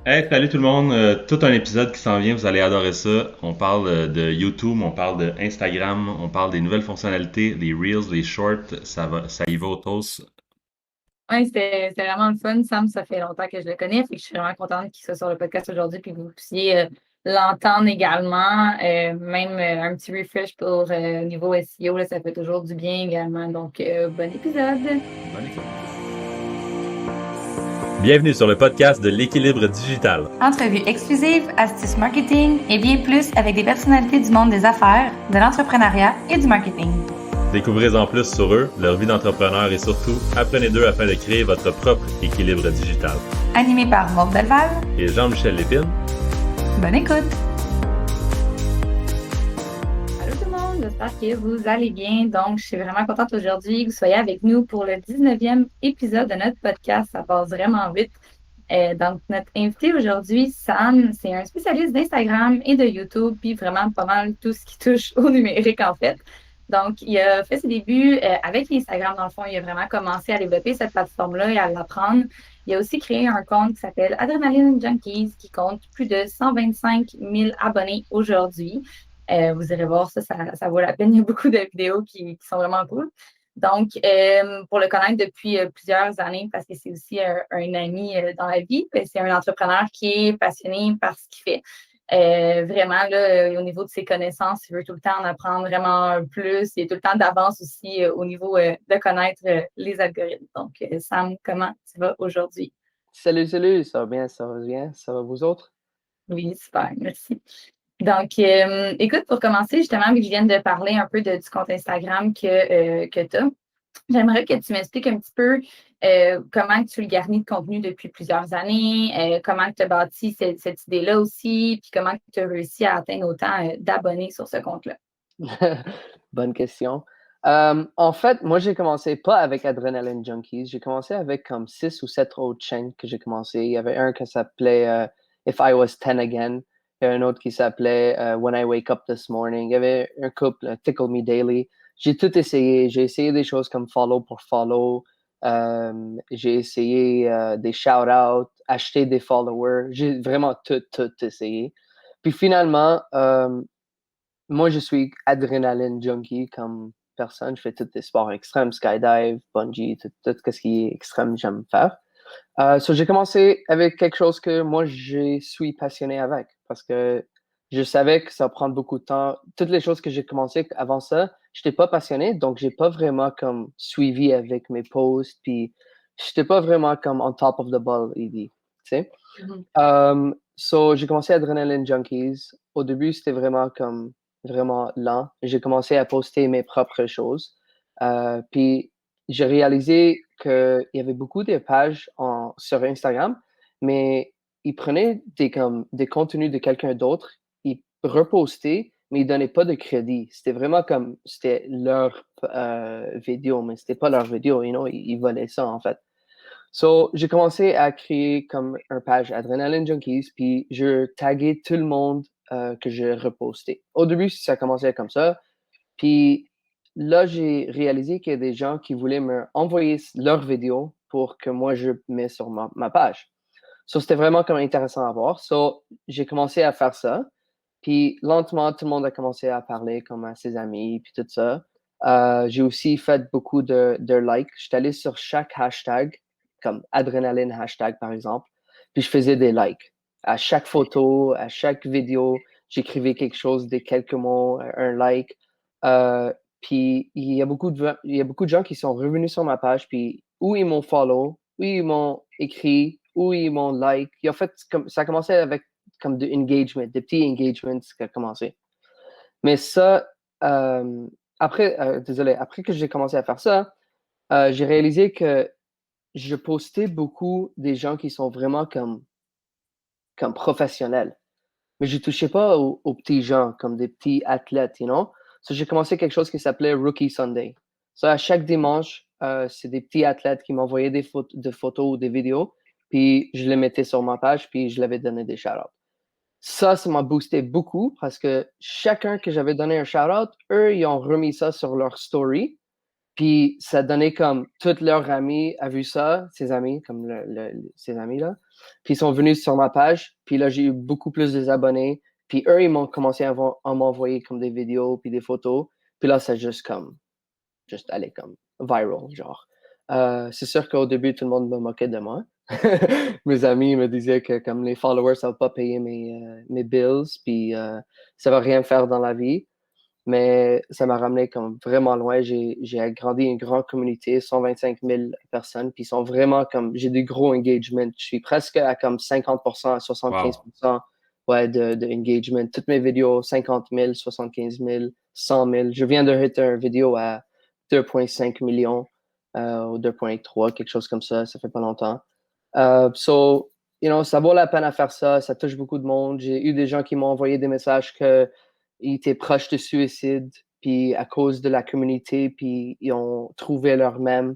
Hey, salut tout le monde. Tout un épisode qui s'en vient, vous allez adorer ça. On parle de YouTube, on parle de Instagram, on parle des nouvelles fonctionnalités, des Reels, des Shorts, ça y va au toast. Oui, c'était vraiment le fun. Sam, ça fait longtemps que je le connais. Fait que je suis vraiment contente qu'il soit sur le podcast aujourd'hui puis que vous puissiez l'entendre également. Même un petit refresh pour niveau SEO, là, ça fait toujours du bien également. Donc, bon épisode. Bonne écoute. Bienvenue sur le podcast de l'équilibre digital. Entrevues exclusives, astuces marketing et bien plus avec des personnalités du monde des affaires, de l'entrepreneuriat et du marketing. Découvrez-en plus sur eux, leur vie d'entrepreneur et surtout, apprenez d'eux afin de créer votre propre équilibre digital. Animé par Maud Delval. Et Jean-Michel Lépine. Bonne écoute! Allô tout le monde, j'espère que vous allez bien. Donc, je suis vraiment contente aujourd'hui que vous soyez avec nous pour le 19e épisode de notre podcast. Ça passe vraiment vite. Donc, notre invité aujourd'hui, Sam, c'est un spécialiste d'Instagram et de YouTube, puis vraiment pas mal tout ce qui touche au numérique en fait. Donc, il a fait ses débuts avec l'Instagram. Dans le fond, il a vraiment commencé à développer cette plateforme-là et à l'apprendre. Il a aussi créé un compte qui s'appelle Adrenaline Junkies, qui compte plus de 125 000 abonnés aujourd'hui. Vous irez voir ça vaut la peine. Il y a beaucoup de vidéos qui sont vraiment cool. Donc, pour le connaître depuis plusieurs années, parce que c'est aussi un ami dans la vie, c'est un entrepreneur qui est passionné par ce qu'il fait. Vraiment, là, au niveau de ses connaissances, il veut tout le temps en apprendre vraiment plus. Il est tout le temps d'avance aussi au niveau de connaître les algorithmes. Donc, Sam, comment tu vas aujourd'hui? Salut, salut, ça va bien, ça va vous autres? Oui, super, merci. Donc, écoute, pour commencer, justement, vu que je viens de parler un peu du compte Instagram que tu as, j'aimerais que tu m'expliques un petit peu comment tu le garnis de contenu depuis plusieurs années, comment tu as bâti cette idée-là aussi, puis comment tu as réussi à atteindre autant d'abonnés sur ce compte-là. Bonne question. En fait, moi, j'ai commencé pas avec Adrenaline Junkies. J'ai commencé avec comme 6 ou 7 autres chaînes que j'ai commencé. Il y avait un qui s'appelait If I Was 10 Again. Il y a un autre qui s'appelait When I Wake Up This Morning. Il y avait un couple, Tickle Me Daily. J'ai tout essayé. J'ai essayé des choses comme Follow pour Follow. J'ai essayé des shout-outs, acheter des followers. J'ai vraiment tout essayé. Puis finalement, moi, je suis adrénaline junkie comme personne. Je fais tous les sports extrêmes, skydive, bungee, tout ce qui est extrême, j'aime faire. J'ai commencé avec quelque chose que moi, je suis passionné avec parce que je savais que ça prend beaucoup de temps. Toutes les choses que j'ai commencé avant ça, je n'étais pas passionné, donc j'ai pas vraiment comme suivi avec mes posts, puis je n'étais pas vraiment comme on top of the ball, il dit, tu sais. Mhm. J'ai commencé Adrenaline Junkies. Au début, c'était vraiment comme vraiment lent. J'ai commencé à poster mes propres choses. Puis j'ai réalisé qu'il y avait beaucoup de pages sur Instagram, mais ils prenaient des contenus de quelqu'un d'autre, ils repostaient, mais ils donnaient pas de crédit. C'était vraiment comme c'était leur vidéo, mais c'était pas leur vidéo, ils volaient ça en fait. J'ai commencé à créer comme un page Adrenaline Junkies, puis je taguais tout le monde que je repostais. Au début, ça commençait comme ça. Puis là, j'ai réalisé qu'il y a des gens qui voulaient me envoyer leurs vidéos pour que moi, je mette sur ma page. C'était vraiment comme intéressant à voir. J'ai commencé à faire ça. Puis lentement, tout le monde a commencé à parler comme à ses amis, puis tout ça. J'ai aussi fait beaucoup de likes. Je suis allé sur chaque hashtag, comme adrénaline hashtag par exemple, puis je faisais des likes. À chaque photo, à chaque vidéo, j'écrivais quelque chose, des quelques mots, un like. Puis il y a beaucoup de gens qui sont revenus sur ma page, puis ou ils m'ont follow, ou ils m'ont écrit, ou ils m'ont like. Et en fait, ça a commencé avec comme de engagement, des petits engagements qui ont commencé. Mais ça, après que j'ai commencé à faire ça, j'ai réalisé que je postais beaucoup des gens qui sont vraiment comme professionnels. Mais je touchais pas aux petits gens, comme des petits athlètes, you know? J'ai commencé quelque chose qui s'appelait Rookie Sunday. À chaque dimanche, c'est des petits athlètes qui m'envoyaient des photos ou des vidéos, puis je les mettais sur ma page, puis je leur avais donné des shout-outs. Ça m'a boosté beaucoup parce que chacun que j'avais donné un shout-out, eux, ils ont remis ça sur leur story. Puis ça donnait comme tous leurs amis a vu ça, ses amis, comme ses amis là. Puis ils sont venus sur ma page. Puis là, j'ai eu beaucoup plus de abonnés. Puis eux, ils m'ont commencé à m'envoyer comme des vidéos puis des photos. Puis là, ça juste allé comme viral, genre. C'est sûr qu'au début, tout le monde me moquait de moi. Mes amis me disaient que comme les followers, ça va pas payer mes bills, puis ça va rien faire dans la vie. Mais ça m'a ramené comme vraiment loin. J'ai agrandi une grande communauté, 125 000 personnes, puis ils sont vraiment comme, j'ai des gros engagements. Je suis presque à comme 50% à 75% ouais, de engagement. Toutes mes vidéos, 50 000, 75 000, 100 000. Je viens de hit une vidéo à 2,5 millions ou 2,3, quelque chose comme ça fait pas longtemps. So, ça vaut la peine à faire ça, ça touche beaucoup de monde. J'ai eu des gens qui m'ont envoyé des messages qu'ils étaient proches de suicide, puis à cause de la communauté, puis ils ont trouvé leur même,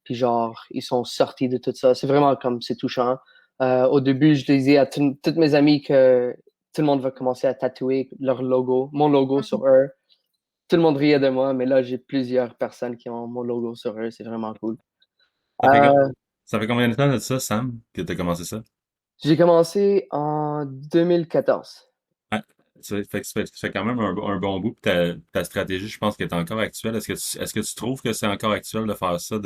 puis genre, ils sont sortis de tout ça. C'est vraiment comme, c'est touchant. Au début, je disais à toutes mes amies que tout le monde va commencer à tatouer mon logo sur eux. Tout le monde riait de moi, mais là, j'ai plusieurs personnes qui ont mon logo sur eux. C'est vraiment cool. Ça fait, Euh, ça fait combien de temps de ça, Sam, que tu as commencé ça? j'ai commencé en 2014. Ouais. Ça fait quand même un bon bout. Puis ta stratégie, je pense qu'elle est encore actuelle. Est-ce que tu trouves que c'est encore actuel de faire ça,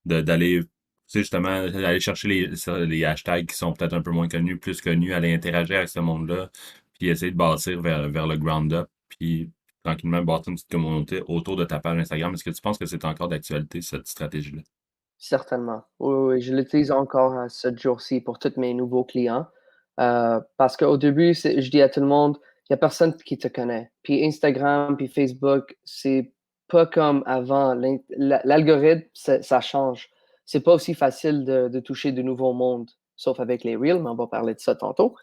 d'aller, tu sais, justement, aller chercher les hashtags qui sont peut-être un peu moins connus, plus connus, aller interagir avec ce monde-là, puis essayer de bâtir vers le ground up, puis tranquillement bâtir une petite communauté autour de ta page Instagram. Est-ce que tu penses que c'est encore d'actualité, cette stratégie-là? Certainement. Oui, oui, je l'utilise encore à ce jour-ci pour tous mes nouveaux clients. Parce qu'au début, je dis à tout le monde, il n'y a personne qui te connaît. Puis Instagram, puis Facebook, c'est pas comme avant. L'algorithme, ça change. C'est pas aussi facile de toucher de nouveaux mondes, sauf avec les Reels, mais on va parler de ça tantôt.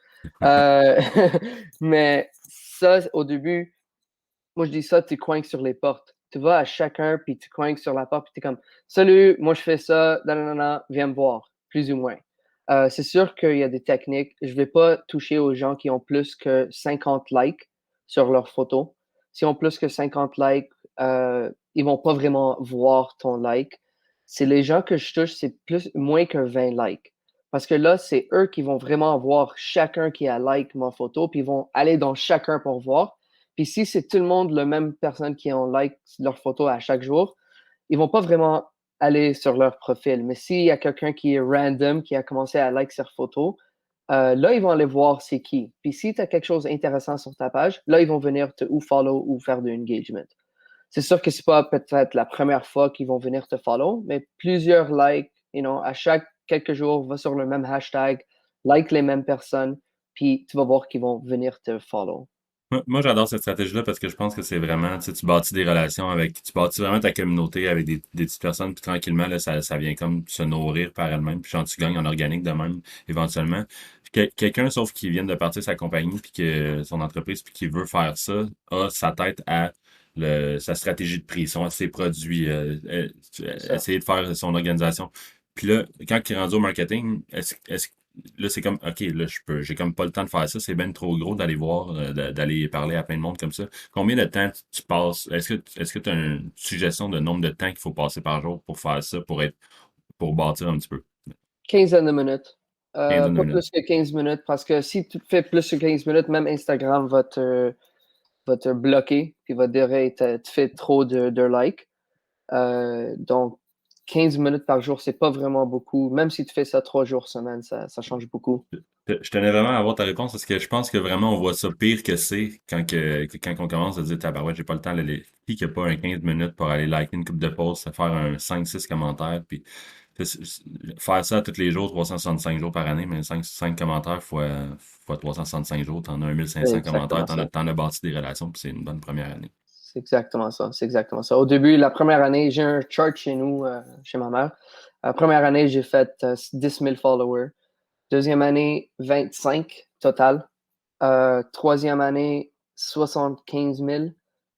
Euh, mais ça, au début, moi, je dis ça, tu coinques sur les portes. Tu vas à chacun, puis tu coinques sur la porte, puis tu es comme salut, moi je fais ça, nanana, viens me voir, plus ou moins. C'est sûr qu'il y a des techniques. Je ne vais pas toucher aux gens qui ont plus que 50 likes sur leurs photos. S'ils ont plus que 50 likes, ils ne vont pas vraiment voir ton like. C'est les gens que je touche, c'est moins que 20 likes. Parce que là, c'est eux qui vont vraiment voir chacun qui a like ma photo, puis ils vont aller dans chacun pour voir. Puis si c'est tout le monde, la même personne qui ont like leur photo à chaque jour, ils vont pas vraiment aller sur leur profil. Mais s'il y a quelqu'un qui est random, qui a commencé à like leur photo, là, ils vont aller voir c'est qui. Puis si tu as quelque chose d'intéressant sur ta page, là, ils vont venir te ou follow ou faire de engagement. C'est sûr que c'est pas peut-être la première fois qu'ils vont venir te follow, mais plusieurs likes, à chaque quelques jours, va sur le même hashtag, like les mêmes personnes, puis tu vas voir qu'ils vont venir te follow. Moi, j'adore cette stratégie-là parce que je pense que c'est vraiment, tu sais, tu bâtis des relations tu bâtis vraiment ta communauté avec des petites personnes, puis tranquillement, là, ça vient comme se nourrir par elle-même, puis genre, tu gagnes en organique de même, éventuellement. Puis quelqu'un, sauf qui vient de partir sa compagnie, puis que son entreprise, puis qui veut faire ça, a sa tête à sa stratégie de prix, ses produits, essayer de faire son organisation. Puis là, quand il est rendu au marketing, là, c'est comme, OK, là, j'ai comme pas le temps de faire ça. C'est bien trop gros d'aller voir, d'aller parler à plein de monde comme ça. Combien de temps tu passes? Est-ce que tu as une suggestion de nombre de temps qu'il faut passer par jour pour faire ça, pour bâtir un petit peu? Quinzaine de minutes. 15 Pas minutes. plus que 15 minutes, parce que si tu fais plus que 15 minutes, même Instagram va te bloquer, puis va te dire, hey, tu fais trop de likes. Donc, 15 minutes par jour, c'est pas vraiment beaucoup. Même si tu fais ça 3 jours semaine, ça change beaucoup. Je tenais vraiment à avoir ta réponse parce que je pense que vraiment on voit ça pire que c'est quand on commence à dire tabarouette, j'ai pas le temps d'aller. Qui n'a pas un 15 minutes pour aller liker une coupe de posts, faire un 5-6 commentaires, puis faire ça tous les jours, 365 jours par année, mais 5 commentaires fois 365 jours, t'en as C'est 1500 commentaires, exactement t'en ça. as, t'en as bâti des relations, puis c'est une bonne première année. C'est exactement ça. C'est exactement ça. Au début, la première année, j'ai un chart chez nous, chez ma mère. La première année, j'ai fait 10 000 followers. Deuxième année, 25 total. Troisième année, 75 000.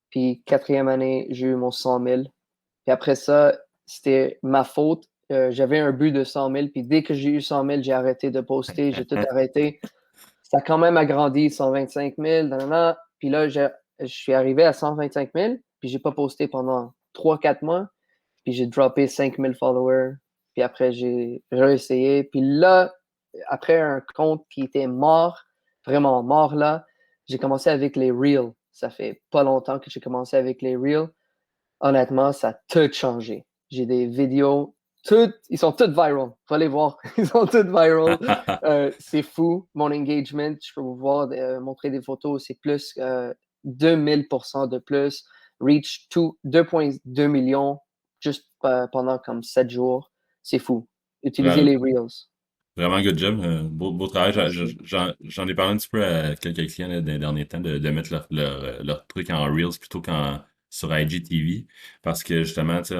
Puis quatrième année, j'ai eu mon 100 000. Puis après ça, c'était ma faute. J'avais un but de 100 000. Puis dès que j'ai eu 100 000, j'ai arrêté de poster. J'ai tout arrêté. Ça a quand même agrandi, 125 000. Nanana. Puis là, je suis arrivé à 125 000. Puis j'ai pas posté pendant 3-4 mois. puis j'ai droppé 5000 followers, puis après j'ai réessayé, puis là, après un compte qui était mort, vraiment mort là, j'ai commencé avec les Reels. Ça fait pas longtemps que j'ai commencé avec les Reels. Honnêtement, ça a tout changé. J'ai des vidéos, ils sont toutes viral. Faut les voir. Ils sont toutes viral. C'est fou. Mon engagement, je peux vous voir, montrer des photos, c'est plus 2000% de plus. Reach 2,2 millions juste pendant comme 7 jours. C'est fou. Utilisez les Reels. Vraiment good job. Beau travail. Merci. J'en ai parlé un petit peu à quelques clients là, des derniers temps de mettre leur truc en Reels plutôt qu'en sur IGTV. Parce que justement, tu sais,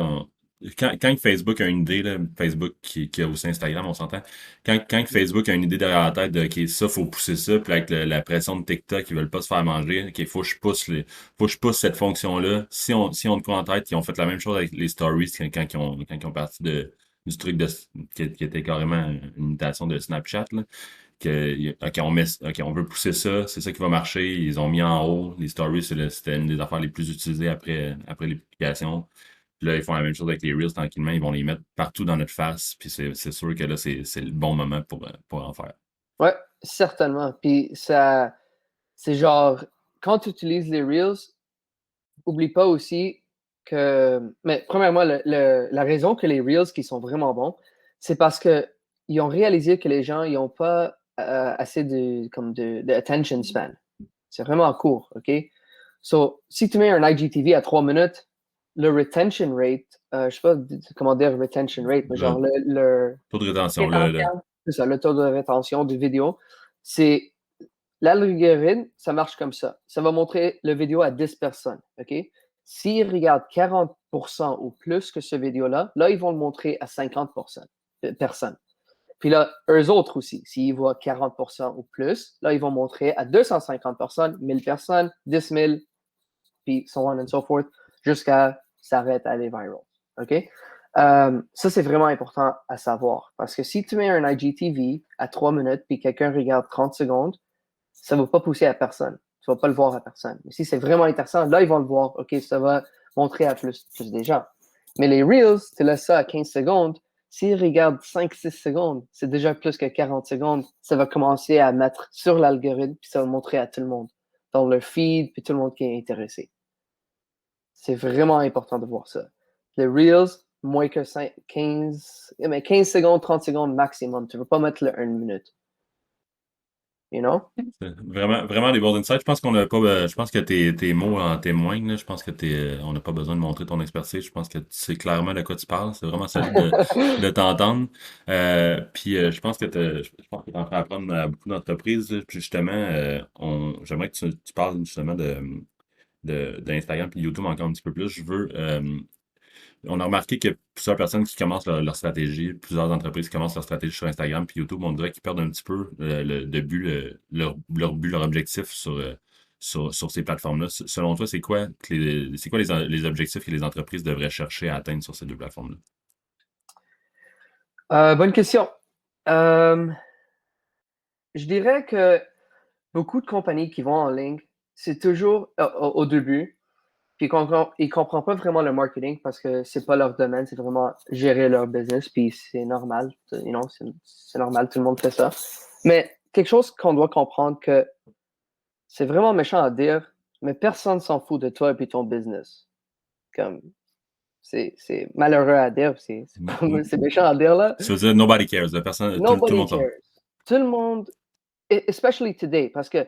quand Facebook a une idée, là, Facebook qui a aussi Instagram, on s'entend. Quand Facebook a une idée derrière la tête de OK, ça, faut pousser ça, puis avec la pression de TikTok, ils veulent pas se faire manger, OK, faut que je pousse cette fonction-là. Si on le croit en tête, ils ont fait la même chose avec les stories quand ils ont parti du truc qui était carrément une imitation de Snapchat, là, OK, on veut pousser ça, c'est ça qui va marcher. Ils ont mis en haut les stories, c'était une des affaires les plus utilisées après l'application. Puis là, ils font la même chose avec les Reels tranquillement, ils vont les mettre partout dans notre face. Puis c'est sûr que là, c'est le bon moment pour en faire. Ouais, certainement. Puis ça, c'est genre, quand tu utilises les Reels, oublie pas aussi que, mais premièrement, la raison que les Reels qui sont vraiment bons, c'est parce que ils ont réalisé que les gens, ils n'ont pas assez de attention span. C'est vraiment court, OK? So, si tu mets un IGTV à 3 minutes, le retention rate, je sais pas comment dire retention rate, mais genre le Taux de rétention, là. c'est ça, le taux de rétention du vidéo, c'est l'algorithme, ça marche comme ça. Ça va montrer le vidéo à 10 personnes, OK? S'ils regardent 40% ou plus que ce vidéo-là, là, ils vont le montrer à 50% de personnes. Puis là, eux autres aussi, s'ils voient 40% ou plus, là, ils vont montrer à 250 personnes, 1000 personnes, 10 000, puis so on and so forth, jusqu'à s'arrête à aller viral. OK? Ça, c'est vraiment important à savoir. Parce que si tu mets un IGTV à 3 minutes, puis quelqu'un regarde 30 secondes, ça ne va pas pousser à personne. Tu ne vas pas le voir à personne. Mais si c'est vraiment intéressant, là, ils vont le voir. OK, ça va montrer à plus des gens. Mais les Reels, tu laisses ça à 15 secondes. S'ils regardent 5-6 secondes, c'est déjà plus que 40 secondes. Ça va commencer à mettre sur l'algorithme, puis ça va montrer à tout le monde, dans leur feed, puis tout le monde qui est intéressé. C'est vraiment important de voir ça. Les Reels, moins que 15 secondes, 30 secondes maximum. Tu ne veux pas mettre le 1 minute. You know? C'est vraiment des bons insights. Je pense qu'on a pas, je pense que tes mots en témoignent, là. Je pense que on n'a pas besoin de montrer ton expertise. Je pense que tu sais clairement de quoi tu parles. C'est vraiment solide de t'entendre. Puis je pense que je pense que t'es en train d'apprendre à beaucoup d'entreprises, là. Puis justement, j'aimerais que tu parles justement d'Instagram puis YouTube encore un petit peu plus. On a remarqué que plusieurs personnes qui commencent leur stratégie, plusieurs entreprises qui commencent leur stratégie sur Instagram puis YouTube, on dirait qu'ils perdent un petit peu leur but, leur objectif sur ces plateformes-là. Selon toi, c'est quoi les objectifs que les entreprises devraient chercher à atteindre sur ces deux plateformes-là? Bonne question. Je dirais que beaucoup de compagnies qui vont en ligne, c'est toujours au début, puis ils ne comprennent pas vraiment le marketing parce que c'est pas leur domaine, c'est vraiment gérer leur business, puis c'est normal, c'est normal, tout le monde fait ça. Mais quelque chose qu'on doit comprendre que c'est vraiment méchant à dire, mais personne s'en fout de toi et puis ton business. Comme, c'est malheureux à dire, c'est méchant à dire là. Ça veut dire nobody cares, tout le monde s'en fout. Tout le monde, especially today, parce que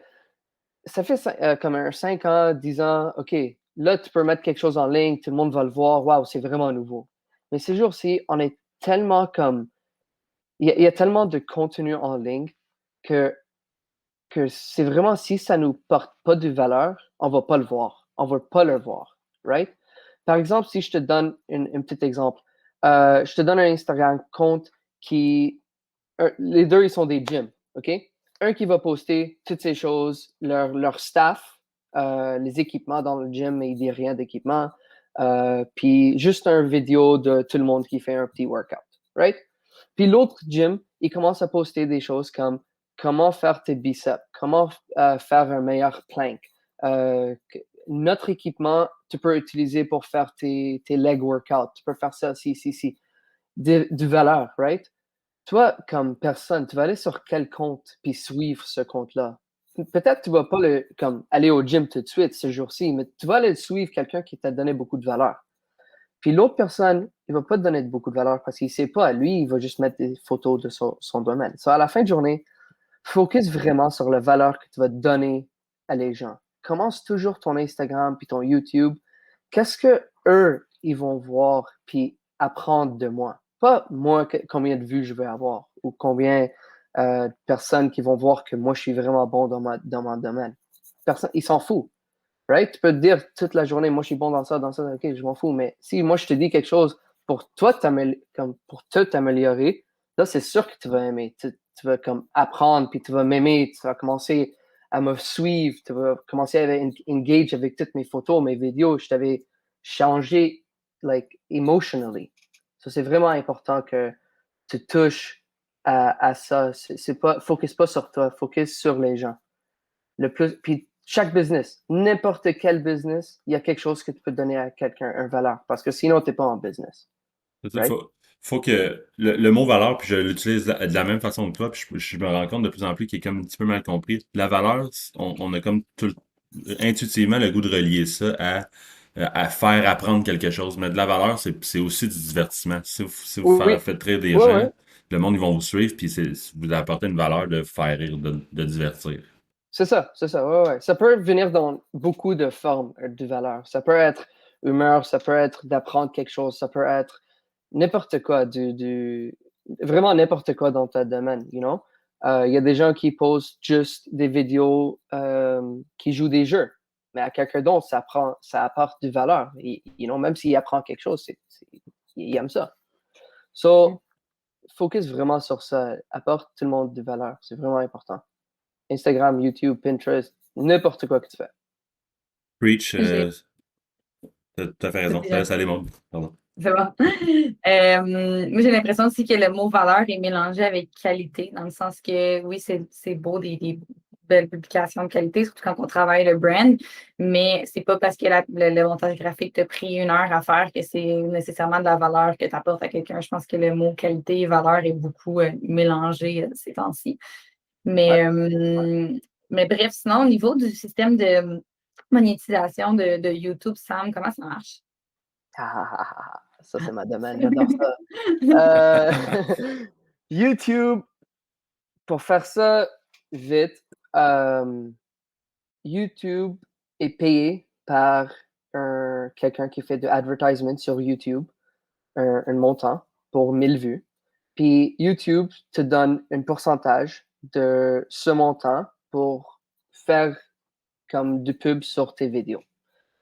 ça fait comme 5 ans, 10 ans, OK, là, tu peux mettre quelque chose en ligne, tout le monde va le voir, waouh, c'est vraiment nouveau. Mais ces jours-ci, on est tellement comme, il y a tellement de contenu en ligne que c'est vraiment, si ça nous porte pas de valeur, on va pas le voir. On va pas le voir, right? Par exemple, si je te donne un petit exemple, je te donne un Instagram compte les deux, ils sont des gyms, OK? Un qui va poster toutes ces choses, leur staff, les équipements dans le gym, mais il dit rien d'équipement, puis juste une vidéo de tout le monde qui fait un petit workout, right? Puis l'autre gym, il commence à poster des choses comme comment faire tes biceps, comment faire un meilleur plank, notre équipement, tu peux utiliser pour faire tes leg workouts. Tu peux faire ça, si. Du valeur, right? Toi, comme personne, tu vas aller sur quel compte puis suivre ce compte-là? Peut-être tu vas pas comme aller au gym tout de suite ce jour-ci, mais tu vas aller suivre quelqu'un qui t'a donné beaucoup de valeur. Puis l'autre personne, il va pas te donner beaucoup de valeur parce qu'il sait pas. Lui, il va juste mettre des photos de son domaine. À la fin de journée, focus vraiment sur la valeur que tu vas donner à les gens. Commence toujours ton Instagram puis ton YouTube. Qu'est-ce que eux, ils vont voir puis apprendre de moi? Pas moi, combien de vues je vais avoir ou combien de personnes qui vont voir que moi, je suis vraiment bon dans mon domaine. Personne, ils s'en foutent. Right? Tu peux te dire toute la journée, moi, je suis bon dans ça, ok, je m'en fous. Mais si moi, je te dis quelque chose pour toi, comme pour te t'améliorer, là, c'est sûr que tu vas aimer. Tu vas comme apprendre, puis tu vas m'aimer, tu vas commencer à me suivre, tu vas commencer à engage avec toutes mes photos, mes vidéos. Je t'avais changé, like, emotionally. Ça, c'est vraiment important que tu touches à ça. C'est pas, focus pas sur toi, focus sur les gens. Puis chaque business, n'importe quel business, il y a quelque chose que tu peux donner à quelqu'un, une valeur, parce que sinon, tu n'es pas en business. Il faut que le mot valeur, puis je l'utilise de la même façon que toi, puis je me rends compte de plus en plus qu'il est comme un petit peu mal compris. La valeur, on a comme intuitivement le goût de relier ça à faire apprendre quelque chose. Mais de la valeur, c'est aussi du divertissement. Si vous Oui, faites rire des oui, gens, oui. le monde, ils vont vous suivre, puis vous apportez une valeur de faire rire, de divertir. C'est ça, ouais. Ça peut venir dans beaucoup de formes de valeur. Ça peut être humeur, ça peut être d'apprendre quelque chose, ça peut être n'importe quoi, vraiment n'importe quoi dans ta domaine, you know? Il y a des gens qui postent juste des vidéos qui jouent des jeux, mais à quelqu'un d'autre, ça apporte du valeur. You know, même s'il apprend quelque chose, il aime ça. So, focus vraiment sur ça. Apporte tout le monde de valeur. C'est vraiment important. Instagram, YouTube, Pinterest, n'importe quoi que tu fais. Preach, J'ai t'as fait raison. déjà Ça les montre. Pardon. C'est bon. Moi, j'ai l'impression aussi que le mot valeur est mélangé avec qualité, dans le sens que oui, c'est beau des belles publications de qualité, surtout quand on travaille le brand, mais c'est pas parce que le montage graphique t'a pris 1 heure à faire que c'est nécessairement de la valeur que tu apportes à quelqu'un. Je pense que le mot qualité et valeur est beaucoup mélangé ces temps-ci. Ouais. Mais bref, sinon, au niveau du système de monétisation de YouTube, Sam, comment ça marche? Ça, c'est ma domaine, j'adore ça. Euh, YouTube, pour faire ça vite, YouTube est payé par quelqu'un qui fait de advertisement sur YouTube, un montant pour 1000 vues. Puis YouTube te donne un pourcentage de ce montant pour faire comme du pub sur tes vidéos.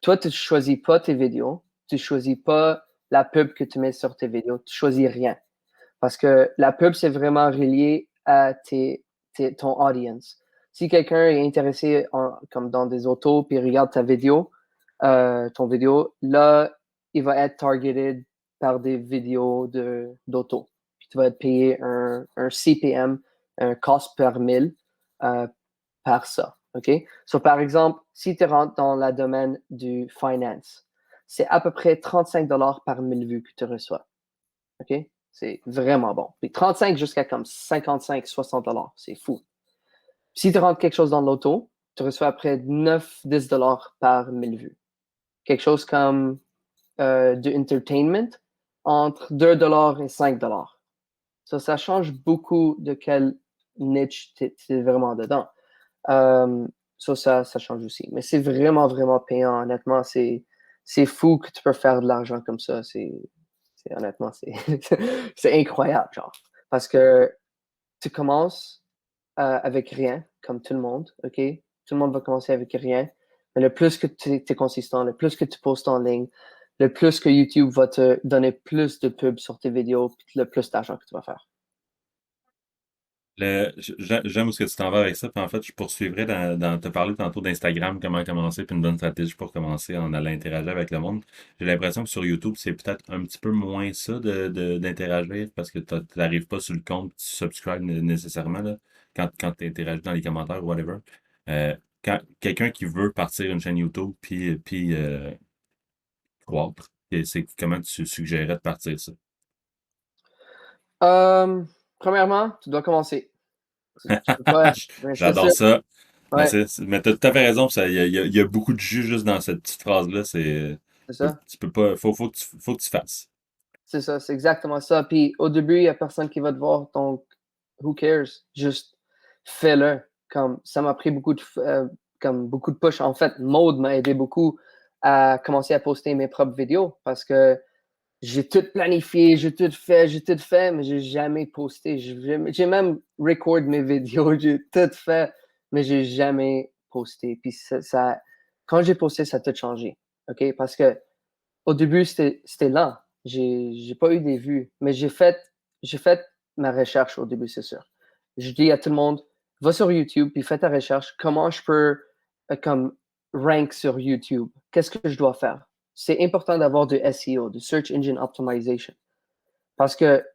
Toi, tu ne choisis pas tes vidéos, tu ne choisis pas la pub que tu mets sur tes vidéos, tu ne choisis rien. Parce que la pub, c'est vraiment relié à ton audience. Si quelqu'un est intéressé comme dans des autos, puis il regarde ta vidéo, ton vidéo, là, il va être targeted par des vidéos d'auto. Puis tu vas être payé un CPM, un cost per 1000 par ça. OK? So, par exemple, si tu rentres dans le domaine du finance, c'est à peu près 35 par 1000 vues que tu reçois. OK? C'est vraiment bon. Puis 35 jusqu'à comme 55, 60 c'est fou. Si tu rentres quelque chose dans l'auto, tu reçois après 9, 10 par 1000 vues. Quelque chose comme du entertainment, entre 2 et 5 Ça change beaucoup de quelle niche tu es vraiment dedans. Ça change aussi. Mais c'est vraiment, vraiment payant. Honnêtement, c'est fou que tu peux faire de l'argent comme ça. Honnêtement, c'est incroyable, genre. Parce que tu commences avec rien, comme tout le monde, OK? Tout le monde va commencer avec rien. Mais le plus que tu es consistant, le plus que tu postes en ligne, le plus que YouTube va te donner plus de pubs sur tes vidéos, puis le plus d'argent que tu vas faire. J'aime où ce que tu t'en vas avec ça. Puis en fait, je poursuivrai te parler tantôt d'Instagram, comment commencer, puis une bonne stratégie pour commencer en allant interagir avec le monde. J'ai l'impression que sur YouTube, c'est peut-être un petit peu moins ça d'interagir parce que tu n'arrives pas sur le compte, tu subscribes nécessairement là, quand tu interagis dans les commentaires ou whatever. quand quelqu'un qui veut partir une chaîne YouTube puis croître, c'est comment tu suggérerais de partir ça? Premièrement, tu dois commencer. Tu peux pas. Mais c'est ça. J'adore ça. Mais, Ouais, mais t'as tout à fait raison, il y a beaucoup de jus juste dans cette petite phrase-là. c'est ça. Tu peux pas, faut que tu fasses. C'est ça, c'est exactement ça. Puis au début, il n'y a personne qui va te voir, donc who cares? Juste fais-le. Comme ça m'a pris comme beaucoup de push. En fait, Maude m'a aidé beaucoup à commencer à poster mes propres vidéos parce que j'ai tout planifié, j'ai tout fait, mais j'ai jamais posté. J'ai même record mes vidéos, j'ai tout fait, mais j'ai jamais posté. Puis quand j'ai posté, ça a tout changé. OK? Parce que au début, c'était lent. J'ai pas eu des vues, mais j'ai fait ma recherche au début, c'est sûr. Je dis à tout le monde, va sur YouTube, puis fais ta recherche. Comment je peux comme rank sur YouTube? Qu'est-ce que je dois faire? C'est important d'avoir du SEO, du Search Engine Optimization. Parce que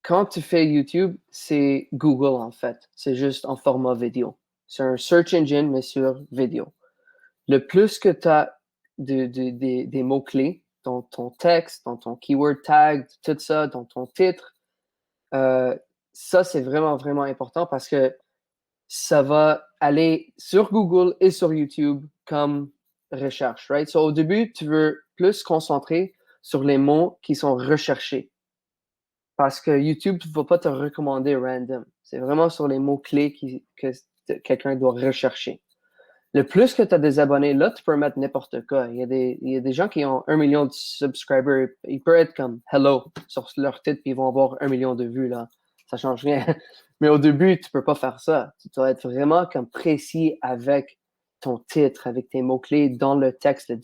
quand tu fais YouTube, c'est Google en fait. C'est juste en format vidéo. C'est un Search Engine, mais sur vidéo. Le plus que tu as des mots-clés dans ton texte, dans ton keyword tag, tout ça, dans ton titre, ça, c'est vraiment, vraiment important parce que ça va aller sur Google et sur YouTube comme recherche, right? So, au début, tu veux plus concentrer sur les mots qui sont recherchés parce que YouTube ne va pas te recommander random. C'est vraiment sur les mots-clés que quelqu'un doit rechercher. Le plus que tu as des abonnés, là, tu peux mettre n'importe quoi. Il y a des gens qui ont 1 million de subscribers. Ils peuvent être comme Hello sur leur titre, puis ils vont avoir 1 million de vues, là. Ça change rien. Mais au début, tu peux pas faire ça. Tu dois être vraiment comme précis avec ton titre, avec tes mots-clés dans le texte, la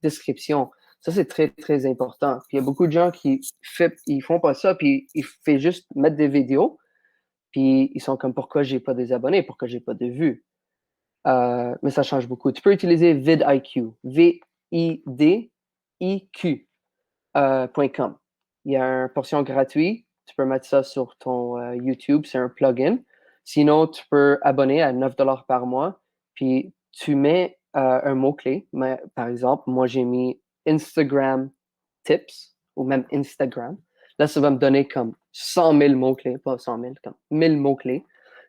description. Ça, c'est très, très important. Puis il y a beaucoup de gens ils font pas ça, puis ils font juste mettre des vidéos, puis ils sont comme pourquoi j'ai pas des abonnés, pourquoi j'ai pas de vues. Mais ça change beaucoup. Tu peux utiliser vidIQ, vidIQ.com. Il y a une portion gratuite. Tu peux mettre ça sur ton YouTube. C'est un plugin. Sinon, tu peux abonner à 9 $ par mois. Puis, tu mets un mot-clé. Par exemple, moi, j'ai mis Instagram tips ou même Instagram. Là, ça va me donner comme 100 000 mots-clés. Pas 100 000, comme 1000 mots-clés.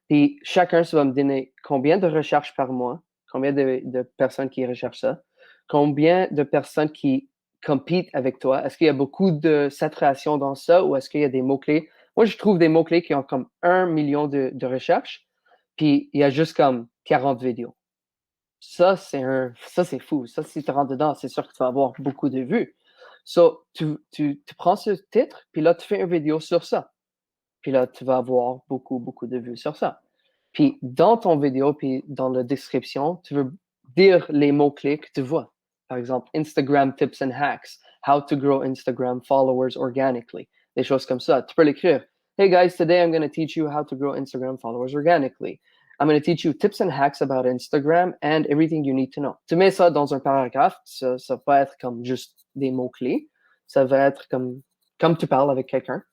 Puis chacun, ça va me donner combien de recherches par mois, combien de personnes qui recherchent ça, combien de personnes qui compitent avec toi. Est-ce qu'il y a beaucoup de saturation dans ça ou est-ce qu'il y a des mots-clés? Moi, je trouve des mots-clés qui ont comme 1 million de recherches, puis il y a juste comme 40 vidéos. Ça, c'est fou. Ça, si tu rentres dedans, c'est sûr que tu vas avoir beaucoup de vues. So, tu prends ce titre, puis là, tu fais une vidéo sur ça. Puis là, tu vas avoir beaucoup, beaucoup de vues sur ça. Puis dans ton vidéo, puis dans la description, tu veux dire les mots-clés que tu vois. Par exemple, Instagram tips and hacks, how to grow Instagram followers organically, des choses comme ça. Tu peux l'écrire. Hey guys, today I'm going to teach you how to grow Instagram followers organically. I'm going to teach you tips and hacks about Instagram and everything you need to know. Tu mets ça dans un paragraphe, ça va être comme juste des mots-clés. Ça va être comme tu parles avec quelqu'un.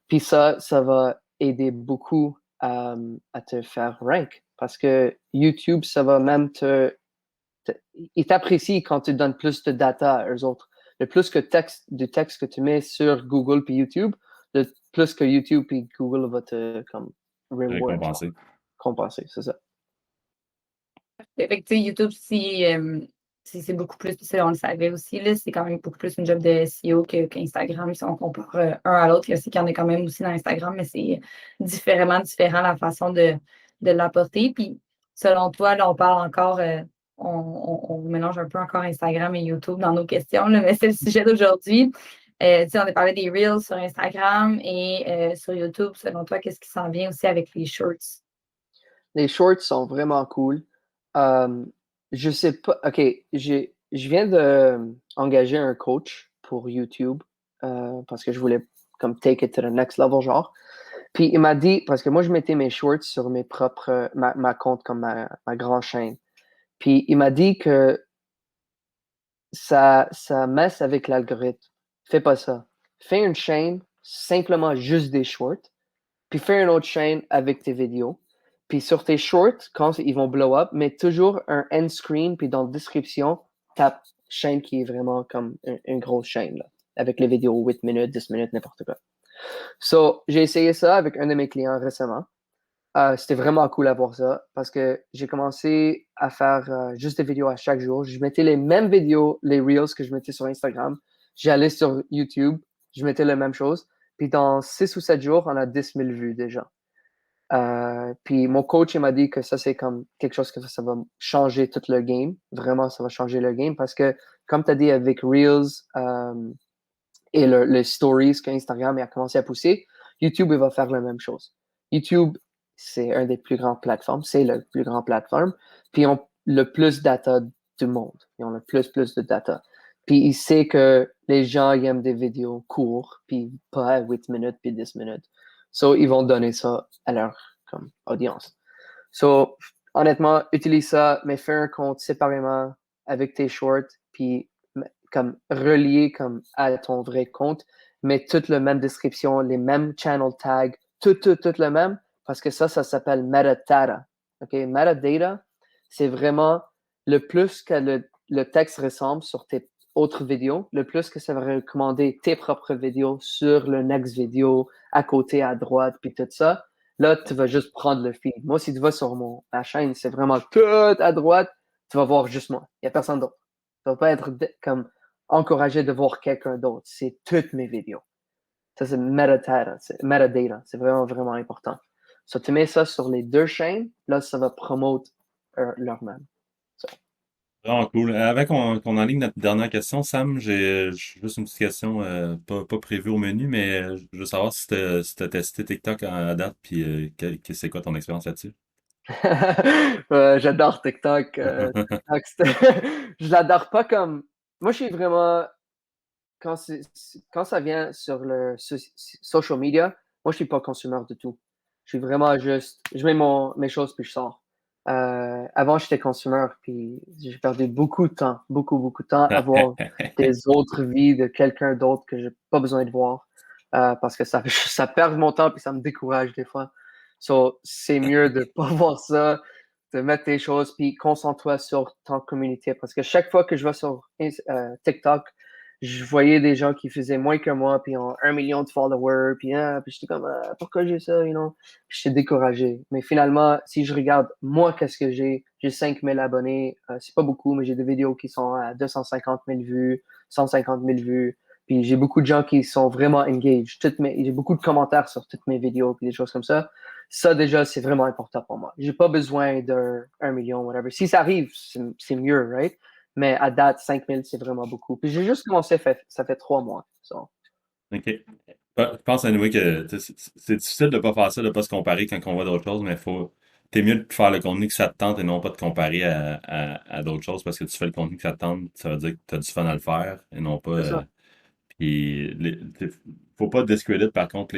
Puis ça va aider beaucoup à te faire rank. Parce que YouTube, ça va même ils t'apprécient quand tu donnes plus de data à eux autres. Le plus de texte que tu mets sur Google puis YouTube, le plus que YouTube puis Google va te comme reward. Récompensé. Compenser, c'est ça. Fait que, tu sais, YouTube, c'est beaucoup plus, on le savait aussi, là, c'est quand même beaucoup plus une job de SEO qu'Instagram. Si on compare un à l'autre, je sais qu'il y en a quand même aussi dans Instagram, mais c'est différent la façon de l'apporter. Puis, selon toi, là, on parle encore, on mélange un peu encore Instagram et YouTube dans nos questions, là, mais c'est le sujet d'aujourd'hui. Tu sais, on a parlé des Reels sur Instagram et sur YouTube. Selon toi, qu'est-ce qui s'en vient aussi avec les Shorts? Les shorts sont vraiment cool. Je sais pas. OK, je viens d'engager un coach pour YouTube parce que je voulais comme take it to the next level, genre. Puis il m'a dit, parce que moi, je mettais mes shorts sur mes propres, ma compte comme ma grande chaîne. Puis il m'a dit que ça messe avec l'algorithme. Fais pas ça. Fais une chaîne simplement juste des shorts, puis fais une autre chaîne avec tes vidéos. Puis sur tes shorts, quand ils vont blow up, mets toujours un end screen, puis dans la description, tape chaîne qui est vraiment comme une grosse chaîne, là, avec les vidéos 8 minutes, 10 minutes, n'importe quoi. So, j'ai essayé ça avec un de mes clients récemment. C'était vraiment cool à voir ça parce que j'ai commencé à faire juste des vidéos à chaque jour. Je mettais les mêmes vidéos, les Reels que je mettais sur Instagram. J'allais sur YouTube, je mettais la même chose. Puis dans 6 ou 7 jours, on a 10 000 vues déjà. Puis mon coach, il m'a dit que ça, c'est comme quelque chose que ça va changer tout le game. Vraiment, ça va changer le game parce que, comme tu as dit, avec Reels et le Stories qu'Instagram a commencé à pousser, YouTube, il va faire la même chose. YouTube, c'est un des plus grands plateformes. C'est le plus grand plateforme. Puis ils ont le plus de data du monde. Ils ont le plus de data. Puis il sait que les gens ils aiment des vidéos courtes, puis pas à 8 minutes, puis 10 minutes. So, ils vont donner ça à leur comme, audience. So, honnêtement, utilise ça, mais fais un compte séparément avec tes shorts, puis comme relié comme à ton vrai compte, mais toute la même description, les mêmes channel tags, tout le même, parce que ça s'appelle metadata. OK? Metadata, c'est vraiment le plus que le texte ressemble sur tes autres vidéos, le plus que ça va recommander tes propres vidéos sur le next vidéo, à côté, à droite, puis tout ça. Là, tu vas juste prendre le feed. Moi, si tu vas sur ma chaîne, c'est vraiment tout à droite, tu vas voir juste moi. Il n'y a personne d'autre. Tu ne vas pas être comme encouragé de voir quelqu'un d'autre. C'est toutes mes vidéos. Ça, c'est metadata. C'est vraiment, vraiment important. So, tu mets ça sur les deux chaînes, là, ça va promouvoir leur même. Vraiment cool. Avant qu'on enligne notre dernière question, Sam, j'ai juste une petite question pas prévue au menu, mais je veux savoir si t'as testé TikTok à date, puis c'est quoi ton expérience là-dessus? J'adore TikTok. TikTok, je l'adore pas comme. Moi, je suis vraiment. Quand ça vient sur le social media, moi, je suis pas consommateur du tout. Je suis vraiment juste. Je mets mes choses puis je sors. Avant, j'étais consommateur puis j'ai perdu beaucoup de temps, beaucoup de temps à voir des autres vies de quelqu'un d'autre que j'ai pas besoin de voir parce que ça perd mon temps puis ça me décourage des fois. So, c'est mieux de pas voir ça, de mettre tes choses puis concentre-toi sur ton communauté parce que chaque fois que je vais sur TikTok, je voyais des gens qui faisaient moins que moi, puis ont 1 million de followers, puis j'étais comme, pourquoi j'ai ça, you know? Puis j'étais découragé. Mais finalement, si je regarde, moi, qu'est-ce que j'ai 5 000 abonnés, c'est pas beaucoup, mais j'ai des vidéos qui sont à 250 000 vues, 150 000 vues, puis j'ai beaucoup de gens qui sont vraiment engaged. J'ai beaucoup de commentaires sur toutes mes vidéos, puis des choses comme ça. Ça, déjà, c'est vraiment important pour moi. J'ai pas besoin de 1 million, whatever. Si ça arrive, c'est mieux, right? Mais à date, 5 000, c'est vraiment beaucoup. Puis j'ai juste commencé, ça fait 3 mois. So. OK. Je pense à nouveau que c'est difficile de pas faire ça, de pas se comparer quand on voit d'autres choses, mais t'es mieux de faire le contenu que ça te tente et non pas te comparer à d'autres choses parce que tu fais le contenu que ça te tente, ça veut dire que tu as du fun à le faire et non pas. C'est ça. Puis, faut pas discredit par contre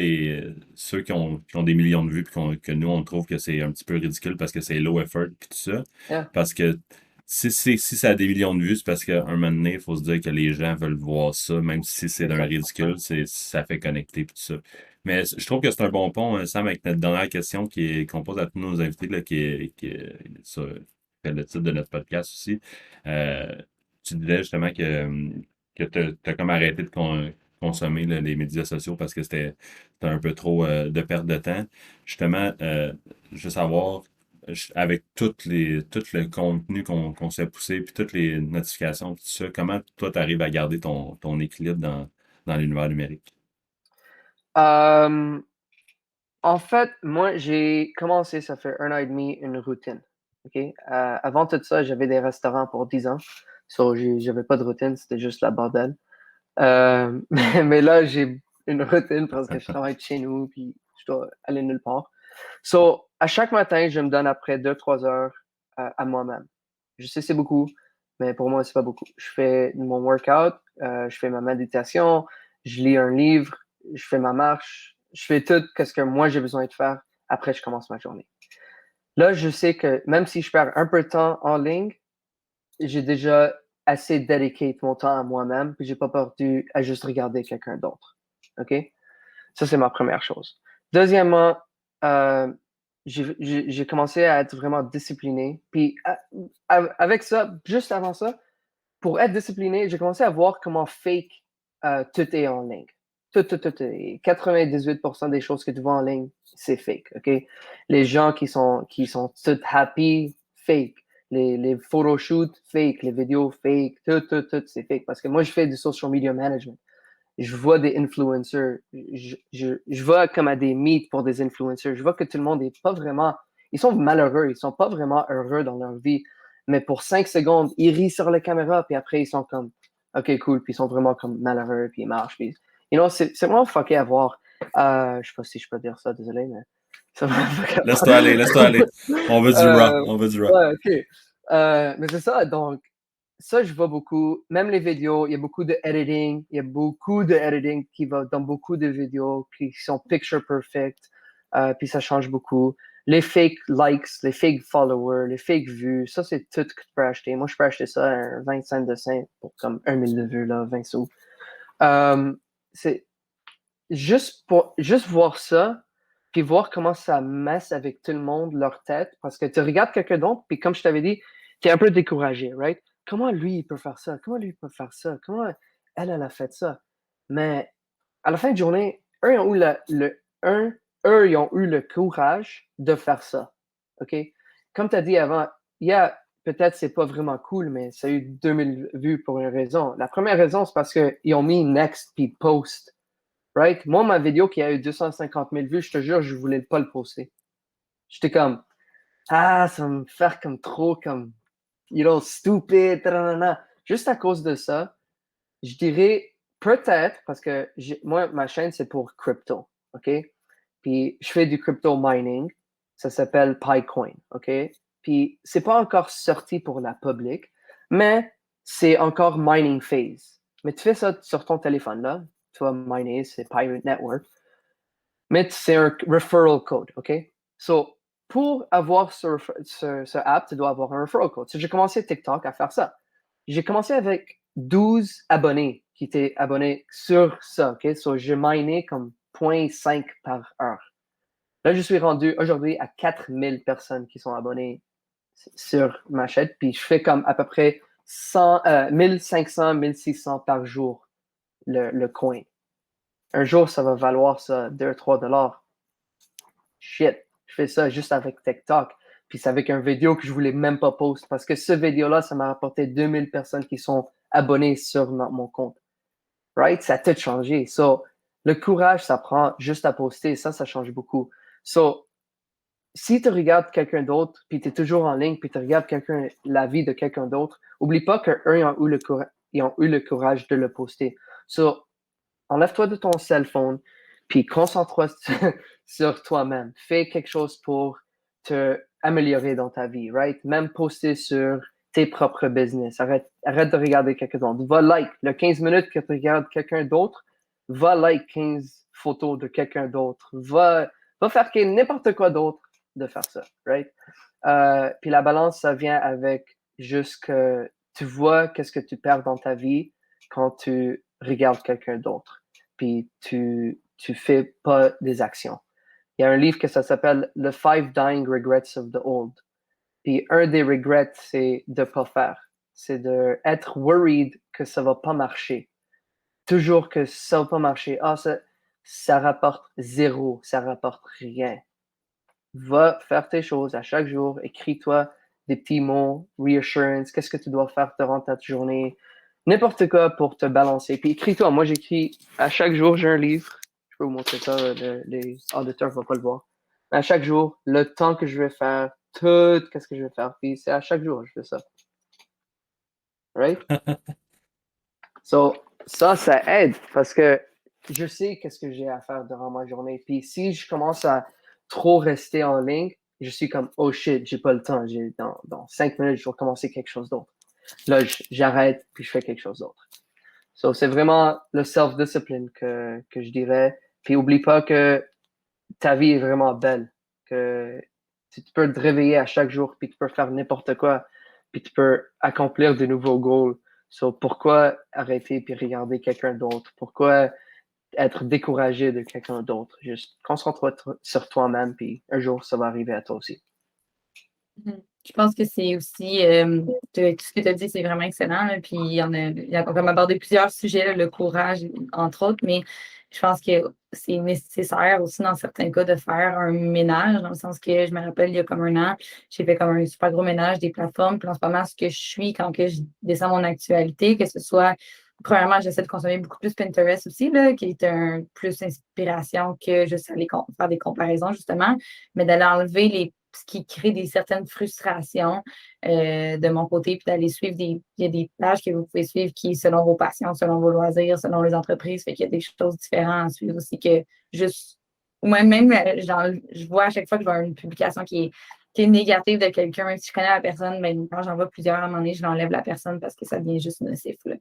ceux qui ont des millions de vues puis que nous on trouve que c'est un petit peu ridicule parce que c'est low effort puis tout ça. Yeah. Parce que si ça a des millions de vues, c'est parce qu'à un moment donné, il faut se dire que les gens veulent voir ça, même si c'est d'un ridicule, ça fait connecter puis tout ça. Mais je trouve que c'est un bon pont, Sam, avec notre dernière question qu'on pose à tous nos invités, là, ça fait le titre de notre podcast aussi. Euh, Tu disais justement que t'as comme arrêté de consommer là, les médias sociaux parce que c'était un peu trop de perte de temps. Justement, je veux savoir, avec tout le contenu qu'on s'est poussé, puis toutes les notifications, puis tout ça, comment toi, tu arrives à garder ton équilibre dans l'univers numérique? En fait, moi, j'ai commencé, ça fait 1 an et demi, une routine. OK? Avant tout ça, j'avais des restaurants pour 10 ans. So, j'avais pas de routine, c'était juste la bordel. Mais là, j'ai une routine parce que je travaille de chez nous, puis je dois aller nulle part. So, à chaque matin, je me donne après 2-3 heures à moi-même. Je sais c'est beaucoup, mais pour moi, c'est pas beaucoup. Je fais mon workout, je fais ma méditation, je lis un livre, je fais ma marche, je fais tout ce que moi j'ai besoin de faire. Après, je commence ma journée. Là, je sais que même si je perds un peu de temps en ligne, j'ai déjà assez dédié mon temps à moi-même, puis j'ai pas perdu à juste regarder quelqu'un d'autre. OK? Ça, c'est ma première chose. Deuxièmement, j'ai commencé à être vraiment discipliné. Puis avec ça, juste avant ça, pour être discipliné, j'ai commencé à voir comment fake tout est en ligne. Tout est. 98% des choses que tu vois en ligne, c'est fake, OK? Les gens qui sont tout happy, fake. Les photoshoots, fake. Les vidéos, fake. Tout, c'est fake. Parce que moi, je fais du social media management. Je vois des influencers. Je vois comme à des meets pour des influencers. Je vois que tout le monde est pas vraiment... Ils sont malheureux. Ils sont pas vraiment heureux dans leur vie. Mais pour 5 secondes, ils rient sur la caméra, puis après, ils sont comme, OK, cool, puis ils sont vraiment comme malheureux, puis ils marchent, puis, c'est vraiment fucké à voir. Je sais pas si je peux dire ça, désolé, mais c'est vraiment fucké à Laisse-toi aller, laisse-toi aller. On veut du raw, on veut du raw. Ouais, OK. Mais c'est ça, donc, ça, je vois beaucoup. Même les vidéos, il y a beaucoup de editing. Il y a beaucoup de editing qui va dans beaucoup de vidéos qui sont picture perfect. Puis ça change beaucoup. Les fake likes, les fake followers, les fake vues, ça, c'est tout que tu peux acheter. Moi, je peux acheter ça à un 25 de cents pour comme 1000 de vues, là, 20 sous. C'est juste voir ça, puis voir comment ça messe avec tout le monde, leur tête, parce que tu regardes quelqu'un d'autre, puis comme je t'avais dit, tu es un peu découragé, right? Comment lui, il peut faire ça? Comment lui, il peut faire ça? Comment elle a fait ça? Mais à la fin de journée, eux, ils ont eu ils ont eu le courage de faire ça, OK? Comme tu as dit avant, peut-être c'est pas vraiment cool, mais ça a eu 2000 vues pour une raison. La première raison, c'est parce qu'ils ont mis next puis post. Right? Moi, ma vidéo qui a eu 250 000 vues, je te jure, je voulais pas le poster. J'étais comme, ça va me faire comme trop, comme, stupid, nanana. Juste à cause de ça, je dirais peut-être, parce que moi, ma chaîne, c'est pour crypto, OK? Puis je fais du crypto mining. Ça s'appelle PyCoin, OK? Puis c'est pas encore sorti pour la public, mais c'est encore mining phase. Mais tu fais ça sur ton téléphone, là. Tu vas miner, c'est Pirate Network. Mais c'est un referral code, OK? So, pour avoir ce app, tu dois avoir un referral code. So, j'ai commencé TikTok à faire ça. J'ai commencé avec 12 abonnés qui étaient abonnés sur ça, OK? So, j'ai miné comme 0.5 par heure. Là, je suis rendu aujourd'hui à 4000 personnes qui sont abonnées sur ma chaîne, puis je fais comme à peu près 1500, 1600 par jour le coin. Un jour, ça va valoir ça 2-3 dollars. Shit, je fais ça juste avec TikTok. Puis c'est avec une vidéo que je voulais même pas poster parce que ce vidéo-là, ça m'a rapporté 2000 personnes qui sont abonnées sur mon compte. Right? Ça a tout changé. So, le courage, ça prend juste à poster. Ça change beaucoup. So, si tu regardes quelqu'un d'autre, puis tu es toujours en ligne, puis tu regardes la vie de quelqu'un d'autre, oublie pas qu'eux, ils ont eu le courage de le poster. So, enlève-toi de ton cell phone, puis concentre-toi sur toi-même. Fais quelque chose pour te améliorer dans ta vie, right? Même poster sur tes propres business. Arrête de regarder quelqu'un d'autre. Va like. Le 15 minutes que tu regardes quelqu'un d'autre, va like 15 photos de quelqu'un d'autre. Va faire n'importe quoi d'autre de faire ça, right? Puis la balance, ça vient avec juste que tu vois qu'est-ce que tu perds dans ta vie quand tu regardes quelqu'un d'autre. Puis tu fais pas des actions. Il y a un livre que ça s'appelle The 5 Dying Regrets of the Old. Puis un des regrets, c'est de pas faire. C'est d'être worried que ça va pas marcher. Toujours que ça va pas marcher. Ça rapporte zéro, ça rapporte rien. Va faire tes choses à chaque jour. Écris-toi des petits mots, reassurance, qu'est-ce que tu dois faire durant ta journée, n'importe quoi pour te balancer. Puis écris-toi. Moi, j'écris à chaque jour, j'ai un livre. Je peux vous montrer ça, les auditeurs ne vont pas le voir. À chaque jour, le temps que je vais faire, qu'est-ce que je vais faire. Puis c'est à chaque jour que je fais ça. Right? So, ça aide parce que je sais qu'est-ce que j'ai à faire durant ma journée. Puis si je commence à trop rester en ligne, je suis comme, oh shit, j'ai pas le temps. Dans 5 minutes, je dois commencer quelque chose d'autre. Là, j'arrête puis je fais quelque chose d'autre. So, c'est vraiment le self-discipline que je dirais. Puis oublie pas que ta vie est vraiment belle. Que tu peux te réveiller à chaque jour puis tu peux faire n'importe quoi. Puis tu peux accomplir de nouveaux goals. So, pourquoi arrêter puis regarder quelqu'un d'autre? Pourquoi être découragé de quelqu'un d'autre. Juste concentre-toi sur toi-même, puis un jour, ça va arriver à toi aussi. Je pense que c'est aussi, tout ce que tu as dit, c'est vraiment excellent. Là, puis il y a comme abordé plusieurs sujets, là, le courage, entre autres, mais je pense que c'est nécessaire aussi dans certains cas de faire un ménage, dans le sens que je me rappelle, il y a comme un an, j'ai fait comme un super gros ménage des plateformes. Puis en ce moment, ce que je suis quand que je descends mon actualité, que ce soit, premièrement, j'essaie de consommer beaucoup plus Pinterest aussi, là, qui est un plus inspiration que juste aller faire des comparaisons, justement, mais d'aller enlever ce qui crée certaines frustrations de mon côté, puis d'aller suivre il y a des pages que vous pouvez suivre qui, selon vos passions, selon vos loisirs, selon les entreprises, fait qu'il y a des choses différentes à suivre aussi que juste, ou même je vois à chaque fois que je vois une publication qui est négative de quelqu'un, même si je connais la personne, ben, quand j'en vois plusieurs, à un moment donné, je l'enlève la personne parce que ça devient juste nocif. Là.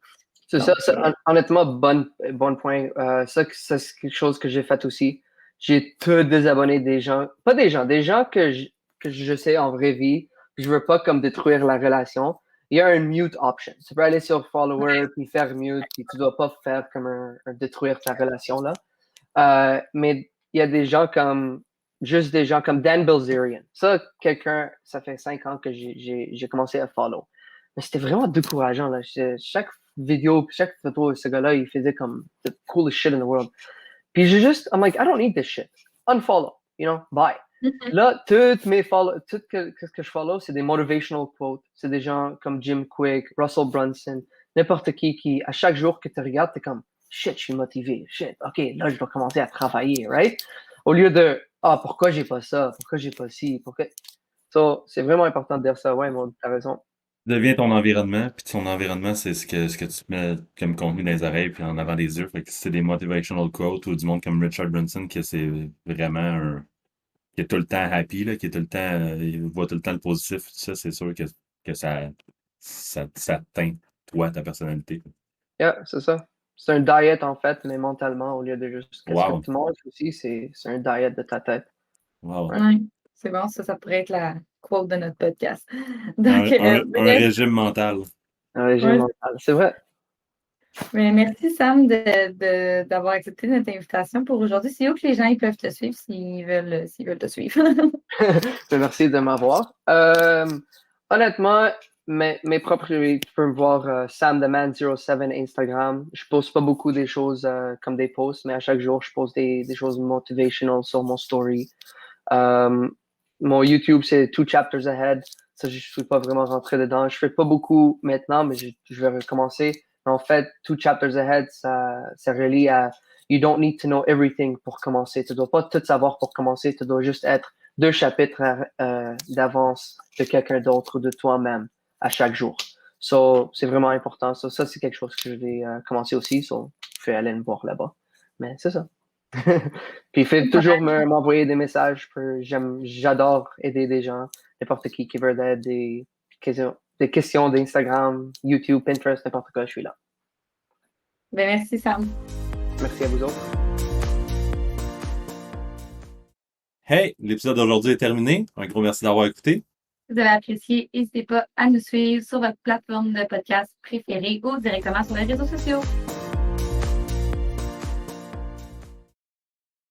C'est Donc, honnêtement, bon point. Ça, c'est quelque chose que j'ai fait aussi. J'ai tout désabonné des gens, pas des gens que je sais en vraie vie. Je veux pas comme détruire la relation. Il y a un mute option. Tu peux aller sur follower puis faire mute, puis tu dois pas faire comme détruire ta relation là. Mais il y a juste des gens comme Dan Bilzerian. Ça fait 5 ans que j'ai commencé à follow. Mais c'était vraiment décourageant là. Chaque vidéo, chaque photo, ce gars-là, il faisait comme the coolest shit in the world. Puis I'm like, I don't need this shit. Unfollow, bye. Là, tout ce que je follow, c'est des motivational quotes. C'est des gens comme Jim Quick, Russell Brunson, n'importe qui, à chaque jour que tu regardes, t'es comme, shit, je suis motivé. Shit, OK, là, je dois commencer à travailler, right? Au lieu de, pourquoi j'ai pas ça? Pourquoi j'ai pas ci? So, c'est vraiment important de dire ça. Ouais, t'as raison. Deviens ton environnement, puis ton environnement, c'est ce que tu mets comme contenu dans les oreilles puis en avant des yeux. Fait que si c'est des motivational quotes ou du monde comme Richard Branson, que c'est vraiment qui est tout le temps happy, là, qui est tout le temps, il voit tout le temps le positif, tout ça, c'est sûr que ça teint, toi, ta personnalité. Yeah, c'est ça. C'est un diet, en fait, mais mentalement, au lieu de juste qu'est-ce Wow. que tu manges aussi, c'est un diet de ta tête. Wow. Ouais, c'est bon, ça pourrait être la quote de notre podcast. Un, Donc, un régime mental. Un régime Ouais. mental, c'est vrai. mais merci Sam d'avoir accepté notre invitation pour aujourd'hui. C'est où que les gens ils peuvent te suivre s'ils veulent te suivre? Merci de m'avoir. Honnêtement, mes propres, tu peux me voir SamTheMan07 Instagram. Je poste pas beaucoup des choses comme des posts, mais à chaque jour, je poste des choses motivational sur mon story. Mon YouTube, c'est 2 Chapters Ahead. Ça, je suis pas vraiment rentré dedans. Je fais pas beaucoup maintenant, mais je vais recommencer. En fait, 2 Chapters Ahead, ça relie à You don't need to know everything pour commencer. Tu dois pas tout savoir pour commencer. Tu dois juste être 2 chapitres d'avance de quelqu'un d'autre ou de toi-même à chaque jour. So, c'est vraiment important. So, ça, c'est quelque chose que je vais commencer aussi. So, je vais aller me voir là-bas. Mais c'est ça. Puis il fait toujours m'envoyer des messages. J'adore aider des gens, n'importe qui veut des questions d'Instagram, YouTube, Pinterest, n'importe quoi, je suis là. Ben, merci Sam. Merci à vous autres. Hey, l'épisode d'aujourd'hui est terminé. Un gros merci d'avoir écouté. Si vous avez apprécié, n'hésitez pas à nous suivre sur votre plateforme de podcast préférée ou directement sur les réseaux sociaux.